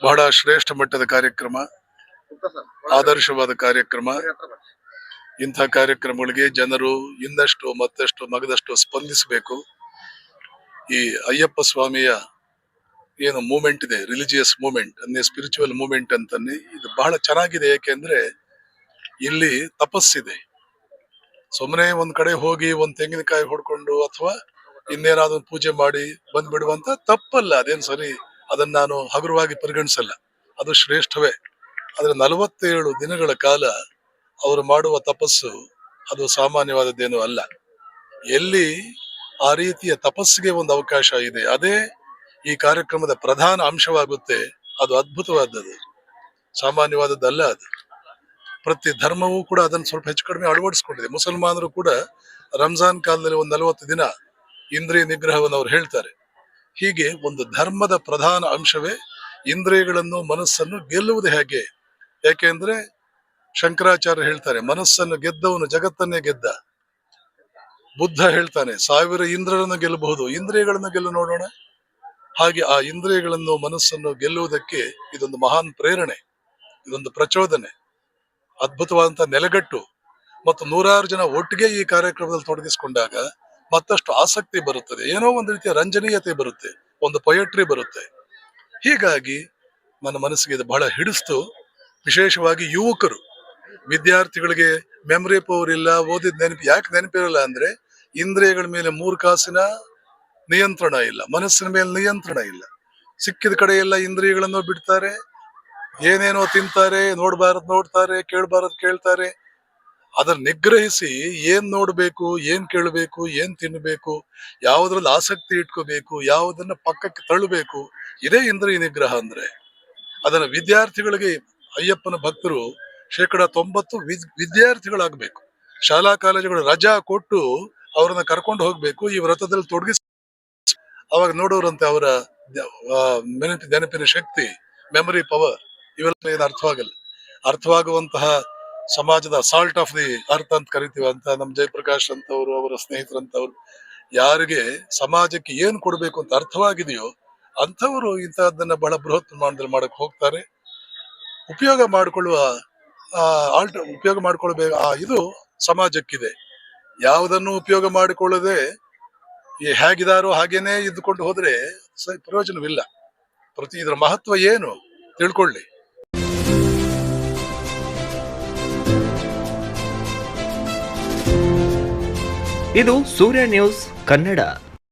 ಬಹಳ ಶ್ರೇಷ್ಠ ಮಟ್ಟದ ಕಾರ್ಯಕ್ರಮ, ಆದರ್ಶವಾದ ಕಾರ್ಯಕ್ರಮ. ಇಂಥ ಕಾರ್ಯಕ್ರಮಗಳಿಗೆ ಜನರು ಇನ್ನಷ್ಟು ಮತ್ತಷ್ಟು ಮಗದಷ್ಟು ಸ್ಪಂದಿಸಬೇಕು. ಈ ಅಯ್ಯಪ್ಪ ಸ್ವಾಮಿಯ ಏನು ಮೂವ್ಮೆಂಟ್ ಇದೆ, ರಿಲಿಜಿಯಸ್ ಮೂವ್ಮೆಂಟ್ ಅನ್ನೇ, ಸ್ಪಿರಿಚುವಲ್ ಮೂವ್ಮೆಂಟ್ ಅಂತಾನೆ, ಇದು ಬಹಳ ಚೆನ್ನಾಗಿದೆ. ಯಾಕೆಂದ್ರೆ ಇಲ್ಲಿ ತಪಸ್ಸಿದೆ. ಸುಮ್ಮನೆ ಒಂದ್ ಕಡೆ ಹೋಗಿ ಒಂದ್ ತೆಂಗಿನಕಾಯಿ ಹೊಡ್ಕೊಂಡು ಅಥವಾ ಇನ್ನೇನಾದ್ರು ಪೂಜೆ ಮಾಡಿ ಬಂದ್ಬಿಡುವಂತ ತಪ್ಪಲ್ಲ, ಅದೇನ್ ಸರಿ, ಅದನ್ನ ನಾನು ಹಗುರವಾಗಿ ಪರಿಗಣಿಸಲ್ಲ, ಅದು ಶ್ರೇಷ್ಠವೇ. ಆದ್ರೆ 47 ದಿನಗಳ ಕಾಲ ಅವರು ಮಾಡುವ ತಪಸ್ಸು ಅದು ಸಾಮಾನ್ಯವಾದದ್ದೇನೂ ಅಲ್ಲ. ಎಲ್ಲಿ ಆ ರೀತಿಯ ತಪಸ್ಸಿಗೆ ಒಂದು ಅವಕಾಶ ಇದೆ, ಅದೇ ಈ ಕಾರ್ಯಕ್ರಮದ ಪ್ರಧಾನ ಅಂಶವಾಗುತ್ತೆ. ಅದು ಅದ್ಭುತವಾದದ್ದು, ಸಾಮಾನ್ಯವಾದದ್ದಲ್ಲ. ಅದು ಪ್ರತಿ ಧರ್ಮವೂ ಕೂಡ ಅದನ್ನು ಸ್ವಲ್ಪ ಹೆಚ್ಚು ಕಡಿಮೆ ಅಳವಡಿಸ್ಕೊಂಡಿದೆ. ಮುಸಲ್ಮಾನರು ಕೂಡ ರಂಜಾನ್ ಕಾಲದಲ್ಲಿ ಒಂದು 40 ದಿನ ಇಂದ್ರಿಯ ನಿಗ್ರಹವನ್ನು ಅವ್ರು ಹೇಳ್ತಾರೆ. ಹೀಗೆ ಒಂದು ಧರ್ಮದ ಪ್ರಧಾನ ಅಂಶವೇ ಇಂದ್ರಿಯಗಳನ್ನು, ಮನಸ್ಸನ್ನು ಗೆಲ್ಲುವುದು ಹೇಗೆ. ಯಾಕೆಂದ್ರೆ ಶಂಕರಾಚಾರ್ಯ ಹೇಳ್ತಾರೆ, ಮನಸ್ಸನ್ನು ಗೆದ್ದವನು ಜಗತ್ತನ್ನೇ ಗೆದ್ದ. ಬುದ್ಧ ಹೇಳ್ತಾನೆ, 1000 ಇಂದ್ರರನ್ನು ಗೆಲ್ಲಬಹುದು, ಇಂದ್ರಿಯಗಳನ್ನು ಗೆಲ್ಲು ನೋಡೋಣ. ಹಾಗೆ ಆ ಇಂದ್ರಿಯಗಳನ್ನು, ಮನಸ್ಸನ್ನು ಗೆಲ್ಲುವುದಕ್ಕೆ ಇದೊಂದು ಮಹಾನ್ ಪ್ರೇರಣೆ, ಇದೊಂದು ಪ್ರಚೋದನೆ, ಅದ್ಭುತವಾದಂತ ನೆಲೆಗಟ್ಟು. ಮತ್ತು 100 ಜನ ಒಟ್ಟಿಗೆ ಈ ಕಾರ್ಯಕ್ರಮದಲ್ಲಿ ತೊಡಗಿಸಿಕೊಂಡಾಗ ಮತ್ತಷ್ಟು ಆಸಕ್ತಿ ಬರುತ್ತದೆ, ಏನೋ ಒಂದು ರೀತಿಯ ರಂಜನೀಯತೆ ಬರುತ್ತೆ, ಒಂದು ಪೊಯಟ್ರಿ ಬರುತ್ತೆ. ಹೀಗಾಗಿ ನನ್ನ ಮನಸ್ಸಿಗೆ ಇದು ಬಹಳ ಹಿಡಿಸ್ತು. ವಿಶೇಷವಾಗಿ ಯುವಕರು, ವಿದ್ಯಾರ್ಥಿಗಳಿಗೆ ಮೆಮರಿ ಪವರ್ ಇಲ್ಲ, ಓದಿದ ನೆನಪು ಯಾಕೆ ನೆನಪಿರಲ್ಲ ಅಂದ್ರೆ ಇಂದ್ರಿಯಗಳ ಮೇಲೆ 3 ಕಾಸಿನ ನಿಯಂತ್ರಣ ಇಲ್ಲ, ಮನಸ್ಸಿನ ಮೇಲೆ ನಿಯಂತ್ರಣ ಇಲ್ಲ. ಸಿಕ್ಕಿದ ಕಡೆ ಎಲ್ಲ ಇಂದ್ರಿಯಗಳನ್ನು ಬಿಡ್ತಾರೆ, ಏನೇನೋ ತಿಂತಾರೆ, ನೋಡ್ಬಾರದ್ ನೋಡ್ತಾರೆ, ಕೇಳ್ಬಾರದ್ ಕೇಳ್ತಾರೆ. ಅದನ್ನ ನಿಗ್ರಹಿಸಿ ಏನ್ ನೋಡ್ಬೇಕು, ಏನ್ ಕೇಳಬೇಕು, ಏನ್ ತಿನ್ಬೇಕು, ಯಾವುದ್ರಲ್ಲಿ ಆಸಕ್ತಿ ಇಟ್ಕೋಬೇಕು, ಯಾವುದನ್ನ ಪಕ್ಕಕ್ಕೆ ತಳ್ಳಬೇಕು, ಇದೇ ಇಂದ್ರಿಯ ನಿಗ್ರಹ ಅಂದ್ರೆ. ಅದನ್ನ ವಿದ್ಯಾರ್ಥಿಗಳಿಗೆ, ಅಯ್ಯಪ್ಪನ ಭಕ್ತರು 90% ವಿದ್ಯಾರ್ಥಿಗಳಾಗ್ಬೇಕು. ಶಾಲಾ ಕಾಲೇಜುಗಳು ರಜಾ ಕೊಟ್ಟು ಅವರನ್ನ ಕರ್ಕೊಂಡು ಹೋಗ್ಬೇಕು, ಈ ವ್ರತದಲ್ಲಿ ತೊಡಗಿಸಿ. ಅವಾಗ ನೋಡೋರಂತೆ ಅವರ ನೆನಪಿನ ಶಕ್ತಿ, ಮೆಮರಿ ಪವರ್, ಇವೆಲ್ಲ ಏನು ಅರ್ಥವಾಗಲ್ಲ. ಅರ್ಥವಾಗುವಂತಹ ಸಮಾಜದ ಸಾಲ್ಟ್ ಆಫ್ ದಿ ಅರ್ತ್ ಅಂತ ಕರಿತೀವಂತ ನಮ್ ಜಯಪ್ರಕಾಶ್ ಅಂತವ್ರು, ಅವರ ಸ್ನೇಹಿತರಂತವ್ರು, ಯಾರಿಗೆ ಸಮಾಜಕ್ಕೆ ಏನ್ ಕೊಡ್ಬೇಕು ಅಂತ ಅರ್ಥವಾಗಿದೆಯೋ ಅಂಥವರು ಇಂತಹದ್ದನ್ನ ಬಹಳ ಬೃಹತ್ ಪ್ರಮಾಣದಲ್ಲಿ ಮಾಡಕ್ ಹೋಗ್ತಾರೆ. ಉಪಯೋಗ ಮಾಡಿಕೊಳ್ಳುವ ಉಪಯೋಗ ಮಾಡ್ಕೊಳ್ಬೇಕು, ಇದು ಸಮಾಜಕ್ಕಿದೆ. ಯಾವುದನ್ನು ಉಪಯೋಗ ಮಾಡಿಕೊಳ್ಳದೆ ಹೇಗಿದಾರೋ ಹಾಗೇನೆ ಇದ್ದುಕೊಂಡು ಹೋದ್ರೆ ಪ್ರಯೋಜನವಿಲ್ಲ. ಇದರ ಮಹತ್ವ ಏನು ತಿಳ್ಕೊಳ್ಳಿ. ಇದು ಸೂರ್ಯ ನ್ಯೂಸ್ ಕನ್ನಡ.